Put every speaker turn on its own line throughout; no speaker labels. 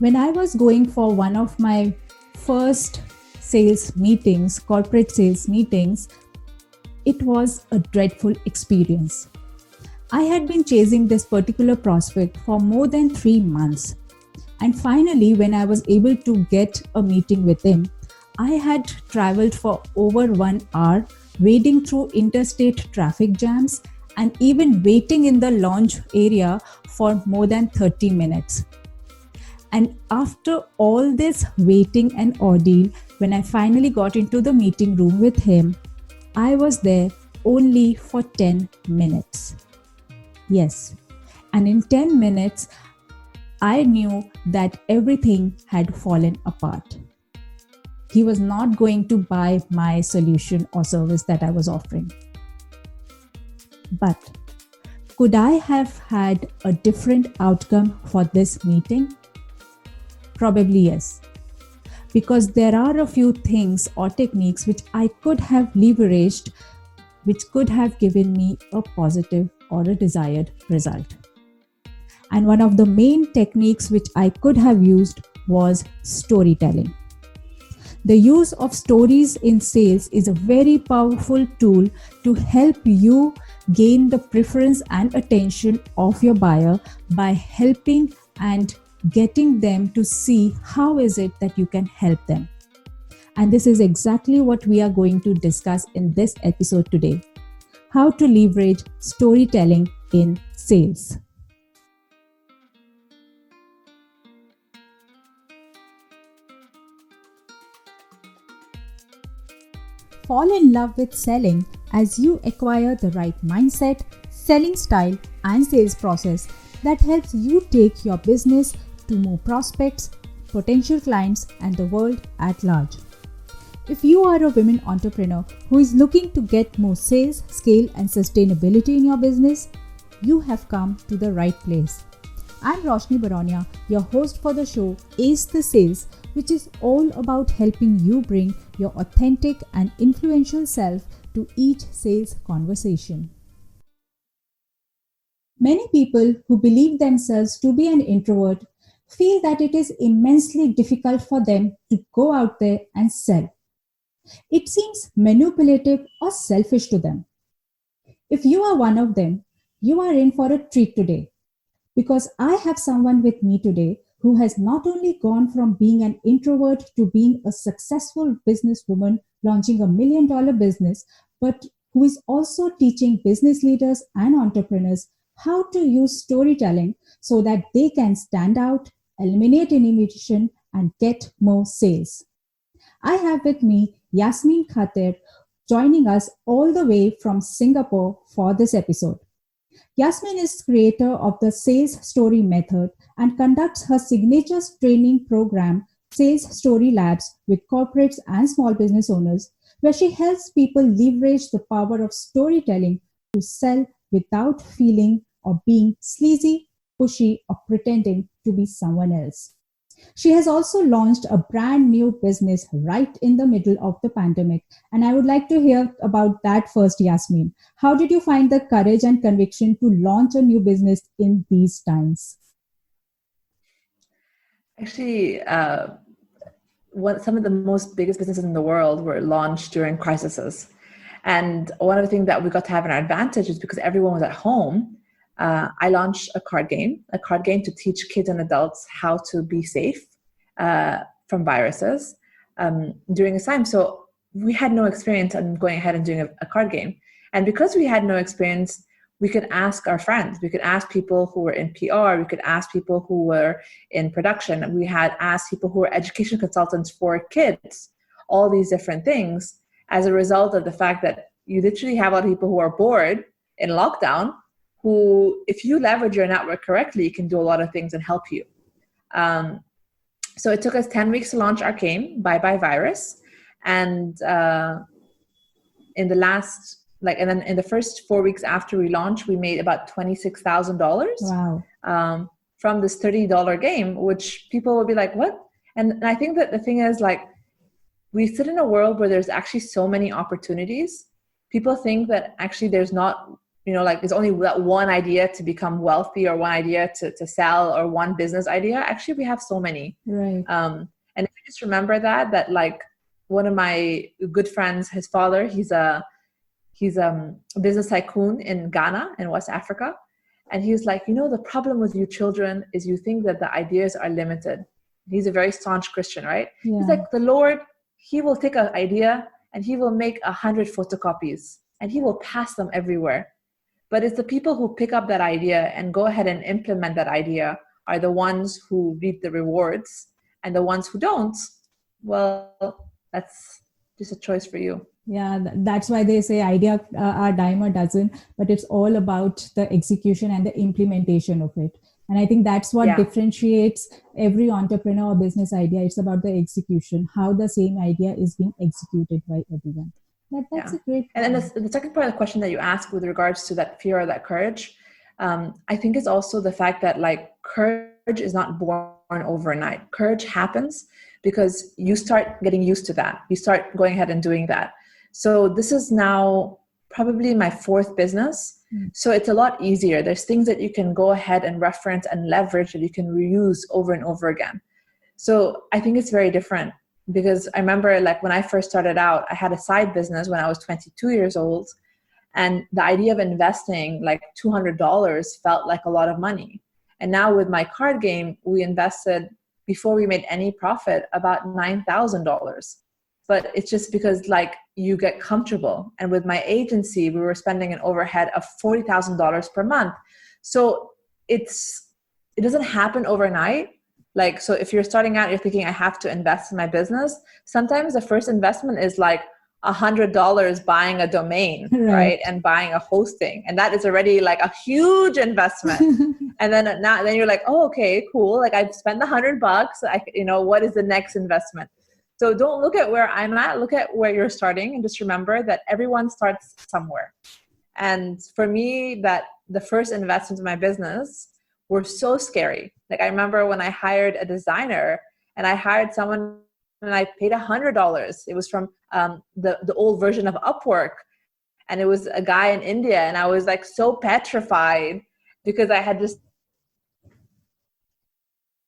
When I was going for one of my first sales meetings, corporate sales meetings, it was a dreadful experience. I had been chasing this particular prospect for more than 3 months. And finally, when I was able to get a meeting with him, I had traveled for over 1 hour, wading through interstate traffic jams and even waiting in the lounge area for more than 30 minutes. And after all this waiting and ordeal, when I finally got into the meeting room with him, I was there only for 10 minutes. Yes, and in 10 minutes, I knew that everything had fallen apart. He was not going to buy my solution or service that I was offering. But could I have had a different outcome for this meeting? Probably yes. Because there are a few things or techniques which I could have leveraged, which could have given me a positive or a desired result. And one of the main techniques which I could have used was storytelling. The use of stories in sales is a very powerful tool to help you gain the preference and attention of your buyer by helping and getting them to see how is it that you can help them. And this is exactly what we are going to discuss in this episode today. How to leverage storytelling in sales. Fall in love with selling as you acquire the right mindset, selling style, and sales process that helps you take your business to more prospects, potential clients, and the world at large. If you are a women entrepreneur who is looking to get more sales, scale, and sustainability in your business, you have come to the right place. I'm Roshni Baronia, your host for the show Ace the Sales, which is all about helping you bring your authentic and influential self to each sales conversation. Many people who believe themselves to be an introvert feel that it is immensely difficult for them to go out there and sell. It seems manipulative or selfish to them. If you are one of them, you are in for a treat today because I have someone with me today who has not only gone from being an introvert to being a successful businesswoman launching $1 million business, but who is also teaching business leaders and entrepreneurs how to use storytelling so that they can stand out, eliminate inhibition, and get more sales. I have with me Yasmine Khater joining us all the way from Singapore for this episode. Yasmine is creator of the Sales Story Method and conducts her signature training program, Sales Story Labs, with corporates and small business owners, where she helps people leverage the power of storytelling to sell without feeling or being sleazy, pushy, or pretending to be someone else. She has also launched a brand new business right in the middle of the pandemic. And I would like to hear about that first, Yasmine. How did you find the courage and conviction to launch a new business in these times?
Actually, some of the most biggest businesses in the world were launched during crises. And one of the things that we got to have an advantage is because everyone was at home. I launched a card game to teach kids and adults how to be safe from viruses during this time. So we had no experience on going ahead and doing a card game. And because we had no experience, we could ask our friends. We could ask people who were in PR. We could ask people who were in production. We had asked people who were education consultants for kids, all these different things as a result of the fact that you literally have a lot of people who are bored in lockdown who, if you leverage your network correctly, can do a lot of things and help you. So it took us 10 weeks to launch our game, Bye Bye Virus. And in the first 4 weeks after we launched, we made about $26,000 from this $30 game, which people would be like, what? And I think that the thing is, like, we sit in a world where there's actually so many opportunities. People think that actually there's not, like there's only that one idea to become wealthy, or one idea to sell, or one business idea. Actually, we have so many.
Right.
And if you just remember that like one of my good friends, his father, he's a business tycoon in Ghana, in West Africa. And he was like, the problem with you children is you think that the ideas are limited. He's a very staunch Christian, right?
Yeah.
He's like, the Lord, he will take an idea and he will make 100 photocopies and he will pass them everywhere. But it's the people who pick up that idea and go ahead and implement that idea are the ones who reap the rewards. And the ones who don't, well, that's just a choice for you.
Yeah, that's why they say idea are dime a dozen, but it's all about the execution and the implementation of it. And I think that's what differentiates every entrepreneur or business idea. It's about the execution, how the same idea is being executed by everyone. That's a great point.
And then the second part of the question that you asked with regards to that fear or that courage, I think it's also the fact that like courage is not born overnight. Courage happens because you start getting used to that. You start going ahead and doing that. So this is now probably my fourth business. So it's a lot easier. There's things that you can go ahead and reference and leverage that you can reuse over and over again. So I think it's very different, because I remember like when I first started out, I had a side business when I was 22 years old. And the idea of investing like $200 felt like a lot of money. And now with my card game, we invested, before we made any profit, about $9,000. But it's just because like you get comfortable. And with my agency, we were spending an overhead of $40,000 per month. So it doesn't happen overnight. Like, so if you're starting out, you're thinking I have to invest in my business. Sometimes the first investment is like $100 buying a domain, right? And buying a hosting. And that is already like a huge investment. And then you're like, oh, okay, cool. Like I've spent $100. What is the next investment? So don't look at where I'm at, look at where you're starting, and just remember that everyone starts somewhere. And for me, that the first investments in my business were so scary. Like I remember when I hired a designer, and I hired someone and I paid $100. It was from the old version of Upwork. And it was a guy in India. And I was like so petrified because I had just,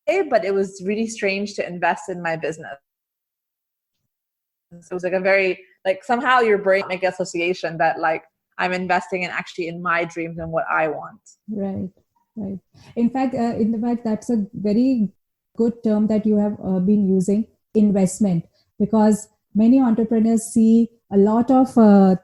but it was really strange to invest in my business. So it was like a very, like somehow your brain make association that like I'm investing in actually in my dreams and what I want.
Right. In fact, that's a very good term that you have been using, investment, because many entrepreneurs see a lot of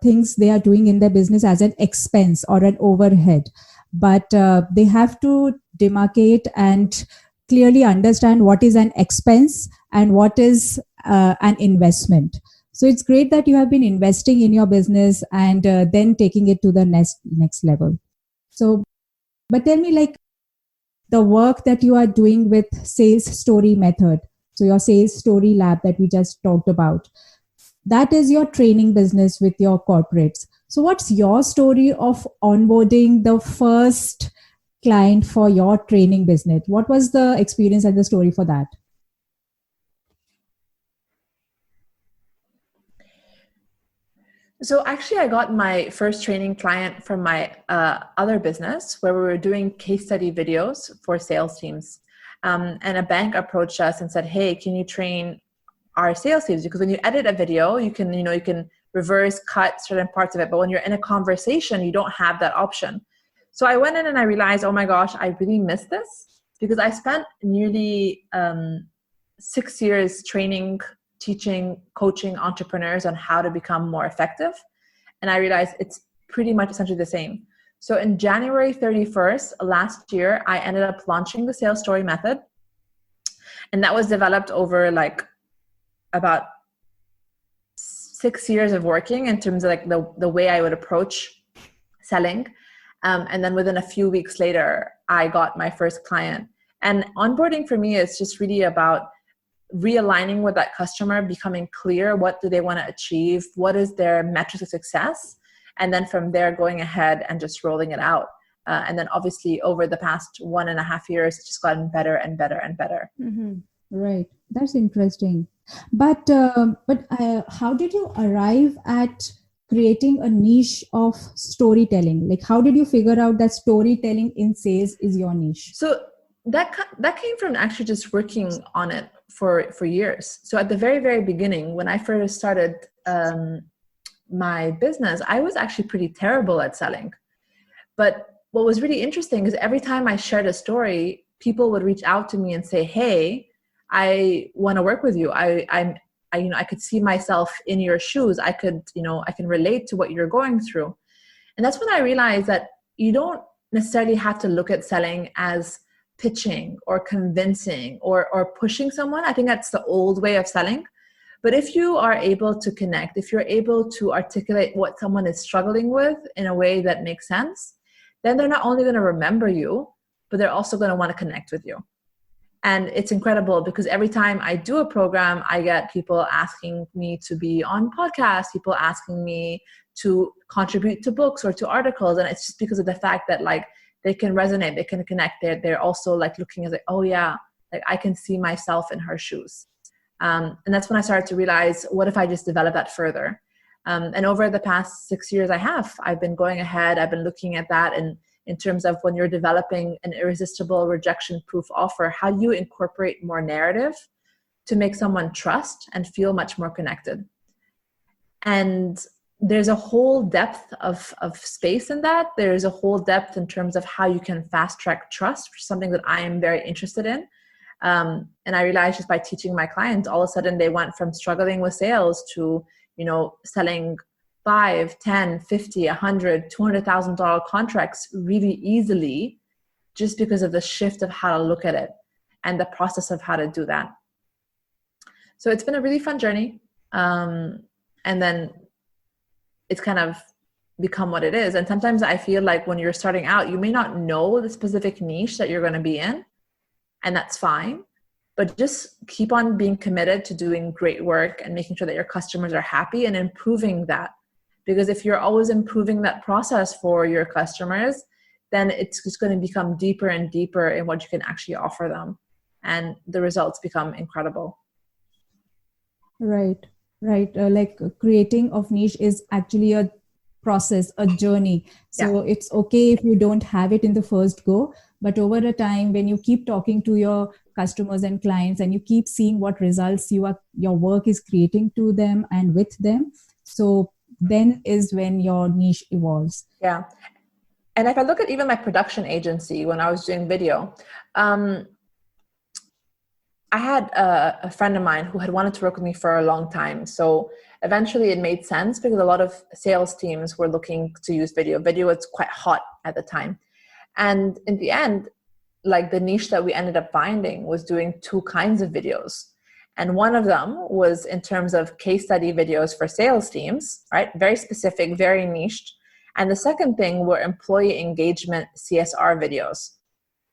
things they are doing in their business as an expense or an overhead, but they have to demarcate and clearly understand what is an expense and what is an investment. So it's great that you have been investing in your business and then taking it to the next level. So, but tell me, like, the work that you are doing with sales story method, so your sales story lab that we just talked about, that is your training business with your corporates. So what's your story of onboarding the first client for your training business? What was the experience and the story for that?
So actually, I got my first training client from my other business, where we were doing case study videos for sales teams. And a bank approached us and said, hey, can you train our sales teams? Because when you edit a video, you can reverse cut certain parts of it. But when you're in a conversation, you don't have that option. So I went in and I realized, oh my gosh, I really missed this, because I spent nearly 6 years training, teaching, coaching entrepreneurs on how to become more effective. And I realized it's pretty much essentially the same. So in January 31st last year, I ended up launching the sales story method. And that was developed over like about 6 years of working in terms of like the way I would approach selling. And then within a few weeks later, I got my first client. And onboarding for me is just really about realigning with that customer, becoming clear, what do they want to achieve, what is their metrics of success, and then from there going ahead and just rolling it out. And then obviously over the past 1.5 years, it's just gotten better and better and better.
Mm-hmm. Right, that's interesting. But how did you arrive at creating a niche of storytelling? Like, how did you figure out that storytelling in sales is your niche?
So that came from actually just working on it for years. So at the very beginning, when I first started my business, I was actually pretty terrible at selling. But what was really interesting is every time I shared a story, people would reach out to me and say, "Hey, I want to work with you. I could see myself in your shoes. I can relate to what you're going through." And that's when I realized that you don't necessarily have to look at selling as pitching or convincing or pushing someone. I think that's the old way of selling. But if you are able to connect, if you're able to articulate what someone is struggling with in a way that makes sense, then they're not only going to remember you, but they're also going to want to connect with you. And it's incredible because every time I do a program, I get people asking me to be on podcasts, people asking me to contribute to books or to articles. And it's just because of the fact that like they can resonate, they can connect. They're also like looking at like, oh yeah, like I can see myself in her shoes. And that's when I started to realize, what if I just develop that further? And over the past 6 years, I've been going ahead, I've been looking at that. And in terms of when you're developing an irresistible rejection-proof offer, how do you incorporate more narrative to make someone trust and feel much more connected? And there's a whole depth of space in that. There's a whole depth in terms of how you can fast-track trust, which is something that I am very interested in. And I realized just by teaching my clients, all of a sudden they went from struggling with sales to, selling 5, 10, 50, 100, $200,000 contracts really easily, just because of the shift of how to look at it and the process of how to do that. So it's been a really fun journey. And then it's kind of become what it is. And sometimes I feel like when you're starting out, you may not know the specific niche that you're going to be in, and that's fine. But just keep on being committed to doing great work and making sure that your customers are happy and improving that. Because if you're always improving that process for your customers, then it's just going to become deeper and deeper in what you can actually offer them. And the results become incredible.
Right. Like creating of niche is actually a process, a journey. So It's okay if you don't have it in the first go, but over a time, when you keep talking to your customers and clients and you keep seeing what results your work is creating to them and with them, so then is when your niche evolves.
Yeah. And if I look at even my production agency, when I was doing video, I had a friend of mine who had wanted to work with me for a long time. So eventually it made sense because a lot of sales teams were looking to use video. Video was quite hot at the time. And in the end, like the niche that we ended up finding was doing 2 kinds of videos. And one of them was in terms of case study videos for sales teams, right? Very specific, very niched. And the second thing were employee engagement CSR videos.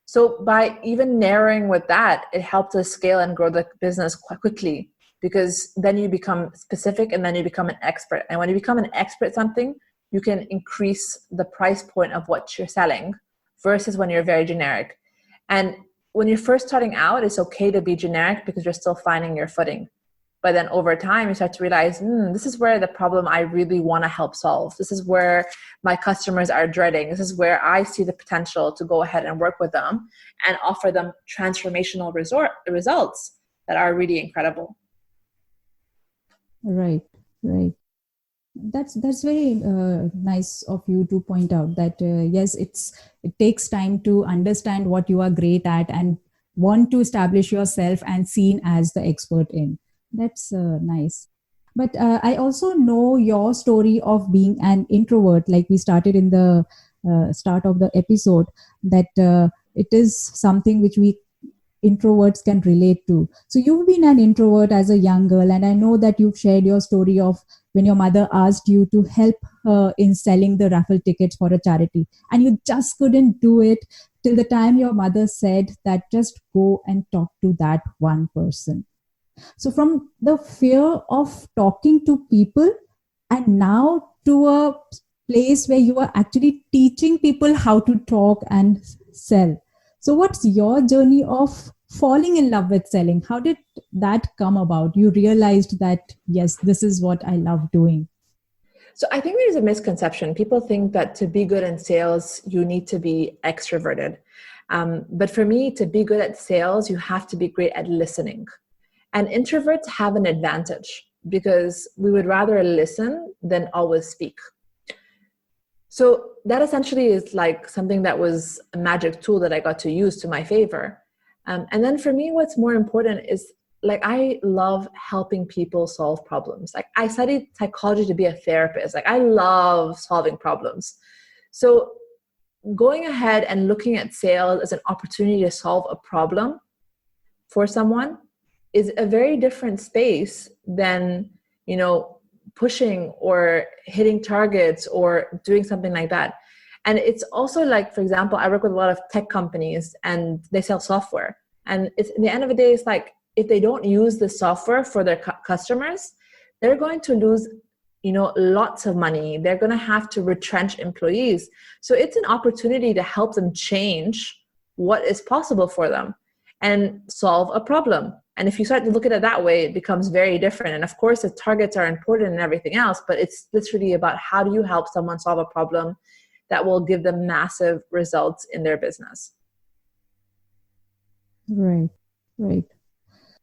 So by even narrowing with that, it helped us scale and grow the business quite quickly, because then you become specific and then you become an expert. And when you become an expert at something, you can increase the price point of what you're selling versus when you're very generic. And when you're first starting out, it's okay to be generic because you're still finding your footing. But then over time, you start to realize, this is where the problem I really want to help solve. This is where my customers are dreading. This is where I see the potential to go ahead and work with them and offer them transformational results that are really incredible.
Right. That's very nice of you to point out that yes, it takes time to understand what you are great at and want to establish yourself and seen as the expert in. That's nice. But I also know your story of being an introvert, like we started in the start of the episode, that it is something which we introverts can relate to. So you've been an introvert as a young girl, and I know that you've shared your story of when your mother asked you to help her in selling the raffle tickets for a charity, and you just couldn't do it till the time your mother said that just go and talk to that one person. So from the fear of talking to people, and now to a place where you are actually teaching people how to talk and sell. So what's your journey of falling in love with selling? How did that come about? You realized that, yes, this is what I love doing.
So I think there's a misconception. People think that to be good in sales, you need to be extroverted. But for me, to be good at sales, you have to be great at listening. And introverts have an advantage because we would rather listen than always speak. So that essentially is like something that was a magic tool that I got to use to my favor. And then for me, what's more important is like, I love helping people solve problems. Like I studied psychology to be a therapist. Like I love solving problems. So going ahead and looking at sales as an opportunity to solve a problem for someone is a very different space than, pushing or hitting targets or doing something like that. And it's also like, for example, I work with a lot of tech companies and they sell software. And it's, in the end of the day, it's like, if they don't use the software for their customers, they're going to lose, lots of money. They're going to have to retrench employees. So it's an opportunity to help them change what is possible for them and solve a problem. And if you start to look at it that way, it becomes very different. And of course, the targets are important and everything else, but it's literally about how do you help someone solve a problem that will give them massive results in their business.
Right, right.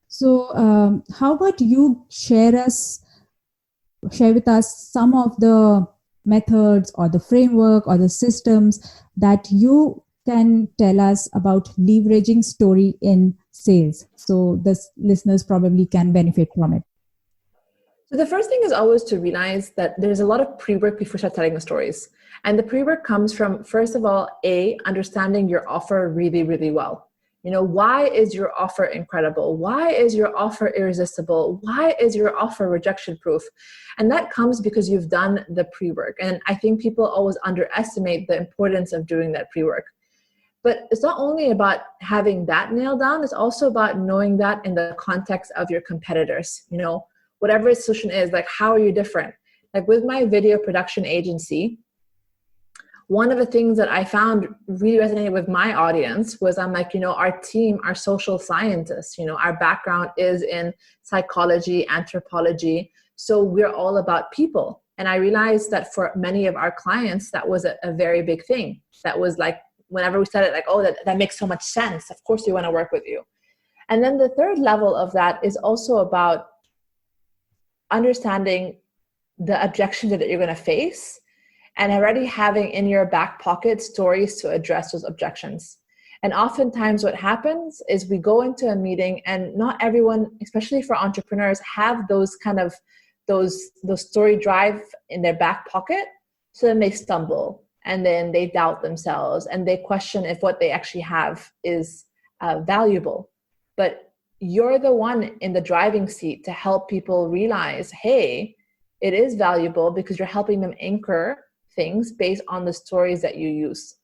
So how about you share with us some of the methods or the framework or the systems that you can tell us about leveraging story in sales, so the listeners probably can benefit from it.
So the first thing is always to realize that there's a lot of pre-work before you start telling the stories. And the pre-work comes from, first of all, understanding your offer really, really well. Why is your offer incredible? Why is your offer irresistible? Why is your offer rejection proof? And that comes because you've done the pre-work. And I think people always underestimate the importance of doing that pre-work. But it's not only about having that nailed down, it's also about knowing that in the context of your competitors. Whatever the solution is, like, how are you different? Like with my video production agency, one of the things that I found really resonated with my audience was I'm like, our team are social scientists, our background is in psychology, anthropology. So we're all about people. And I realized that for many of our clients, that was a very big thing. That was like, whenever we said it, like, oh, that makes so much sense. Of course we want to work with you. And then the third level of that is also about understanding the objections that you're going to face and already having in your back pocket stories to address those objections. And oftentimes what happens is we go into a meeting and not everyone, especially for entrepreneurs, have those kind of those story drive in their back pocket. So then they stumble and then they doubt themselves and they question if what they actually have is valuable. But you're the one in the driving seat to help people realize, hey, it is valuable because you're helping them anchor things based on the stories that you use.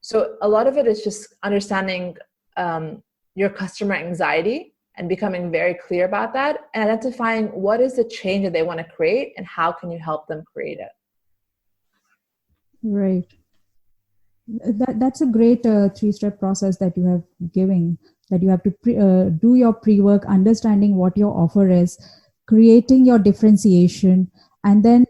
So a lot of it is just understanding your customer anxiety and becoming very clear about that and identifying what is the change that they want to create and how can you help them create it.
Right. That's a great 3-step process that you have given, that you have to do your pre-work, understanding what your offer is, creating your differentiation, and then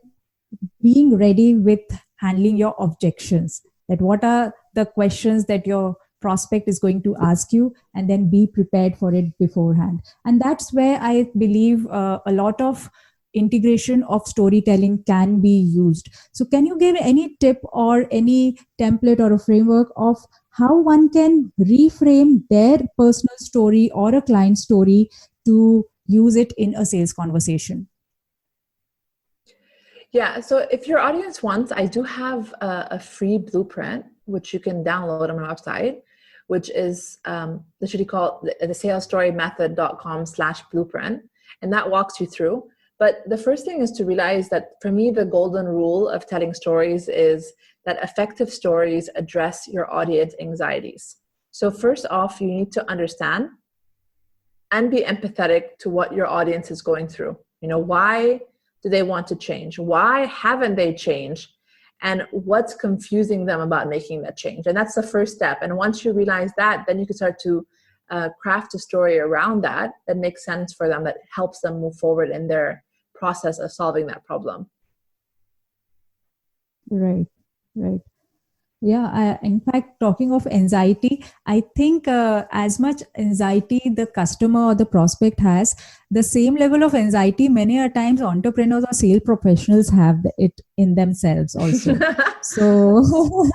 being ready with handling your objections, that what are the questions that your prospect is going to ask you, and then be prepared for it beforehand. And that's where I believe a lot of integration of storytelling can be used. So can you give any tip or any template or a framework of how one can reframe their personal story or a client story to use it in a sales conversation?
Yeah, so if your audience wants, I do have a free blueprint, which you can download on my website, which is literally called the salestorymethod.com/blueprint. And that walks you through. But the first thing is to realize that for me, the golden rule of telling stories is that effective stories address your audience anxieties. So first off, you need to understand and be empathetic to what your audience is going through. Why do they want to change? Why haven't they changed? And what's confusing them about making that change? And that's the first step. And once you realize that, then you can start to craft a story around that makes sense for them, that helps them move forward in their process of solving that problem.
Right, right. Yeah, in fact, talking of anxiety, I think as much anxiety the customer or the prospect has, the same level of anxiety many a times entrepreneurs or sales professionals have it in themselves also. So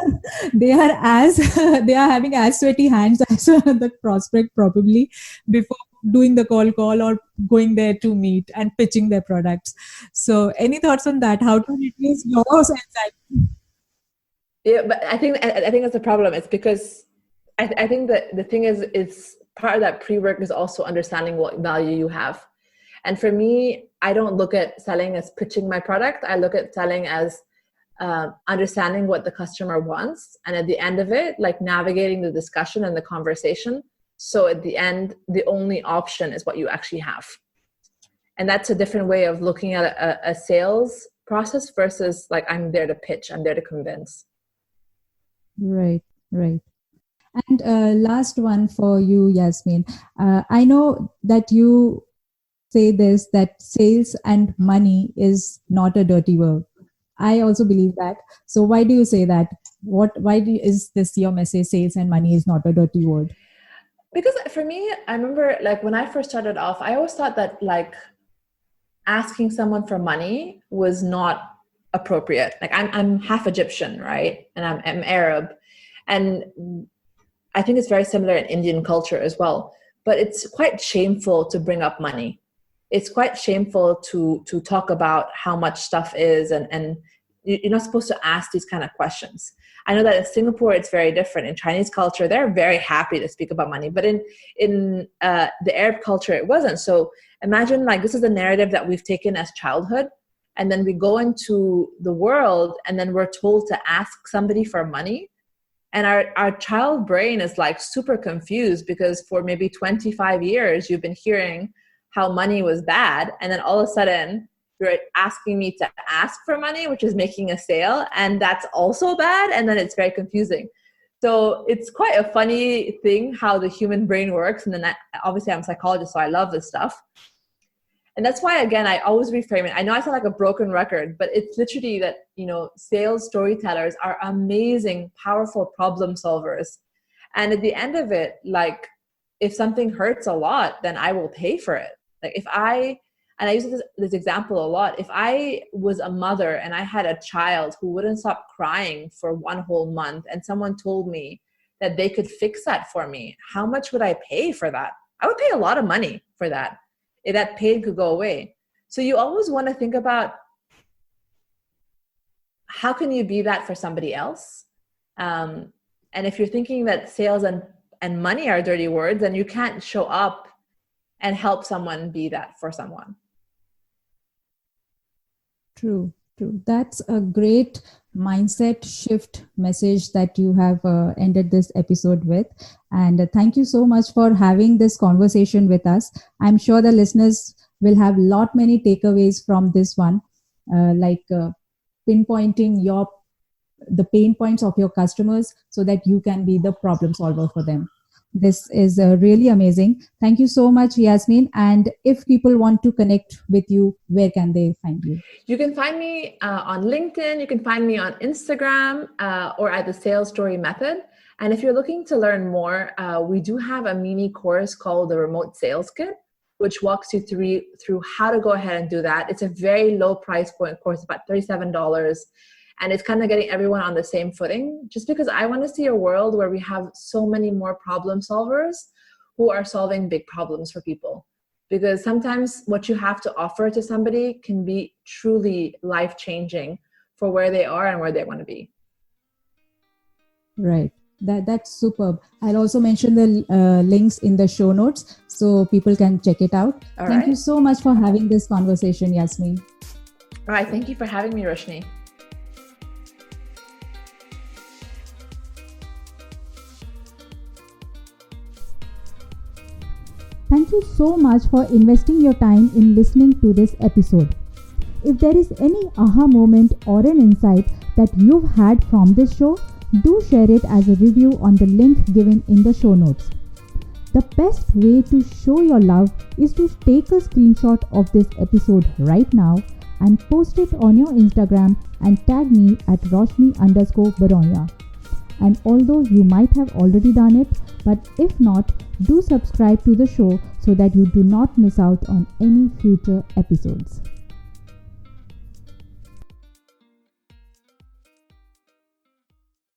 they are as they are having as sweaty hands as the prospect probably before doing the call or going there to meet and pitching their products. So any thoughts on that? How to reduce your anxiety?
Yeah, but I think that's the problem. It's because I think that the thing is, it's part of that pre-work is also understanding what value you have. And for me, I don't look at selling as pitching my product. I look at selling as understanding what the customer wants, and at the end of it, like navigating the discussion and the conversation. So at the end, the only option is what you actually have. And that's a different way of looking at a sales process versus like, I'm there to pitch, I'm there to convince.
Right, right. And last one for you, Yasmin. I know that you say this that sales and money is not a dirty word. I also believe that. So why do you say that? Is this your message? Sales and money is not a dirty word.
Because for me, I remember like when I first started off, I always thought that like asking someone for money was not appropriate. Like I'm half Egyptian, right? And I'm Arab. And I think it's very similar in Indian culture as well. But it's quite shameful to bring up money. It's quite shameful to talk about how much stuff is, and you're not supposed to ask these kind of questions. I know that in Singapore it's very different. In Chinese culture, they're very happy to speak about money, but in the Arab culture, it wasn't. So imagine like this is the narrative that we've taken as childhood, and then we go into the world, and then we're told to ask somebody for money. And our child brain is like super confused because for maybe 25 years, you've been hearing how money was bad. And then all of a sudden you're asking me to ask for money, which is making a sale. And that's also bad. And then it's very confusing. So it's quite a funny thing how the human brain works. And then obviously I'm a psychologist, so I love this stuff. And that's why, again, I always reframe it. I know I sound like a broken record, but it's literally that, sales storytellers are amazing, powerful problem solvers. And at the end of it, like, if something hurts a lot, then I will pay for it. Like and I use this example a lot. If I was a mother and I had a child who wouldn't stop crying for one whole month, and someone told me that they could fix that for me, how much would I pay for that? I would pay a lot of money for that. If that pain could go away. So you always want to think about how can you be that for somebody else? And if you're thinking that sales and money are dirty words, then you can't show up and help someone be that for someone.
True, true. That's a great mindset shift message that you have ended this episode with. And thank you so much for having this conversation with us. I'm sure the listeners will have lot many takeaways from this one, like pinpointing the pain points of your customers so that you can be the problem solver for them. This is really amazing. Thank you so much, Yasmin. And if people want to connect with you, where can they find you?
You can find me on LinkedIn. You can find me on Instagram or at the Sales Story Method. And if you're looking to learn more, we do have a mini course called the Remote Sales Kit, which walks you through how to go ahead and do that. It's a very low price point course, about $37. And it's kind of getting everyone on the same footing, just because I want to see a world where we have so many more problem solvers who are solving big problems for people. Because sometimes what you have to offer to somebody can be truly life-changing for where they are and where they want to be.
Right. That's superb. I'll also mention the links in the show notes so people can check it out. Thank you so much for having this conversation, Yasmin.
All right. Thank you for having me, Roshni.
Thank you so much for investing your time in listening to this episode. If there is any aha moment or an insight that you've had from this show, do share it as a review on the link given in the show notes. The best way to show your love is to take a screenshot of this episode right now and post it on your Instagram and tag me at Roshni_Baronia. And although you might have already done it, but if not, do subscribe to the show so that you do not miss out on any future episodes.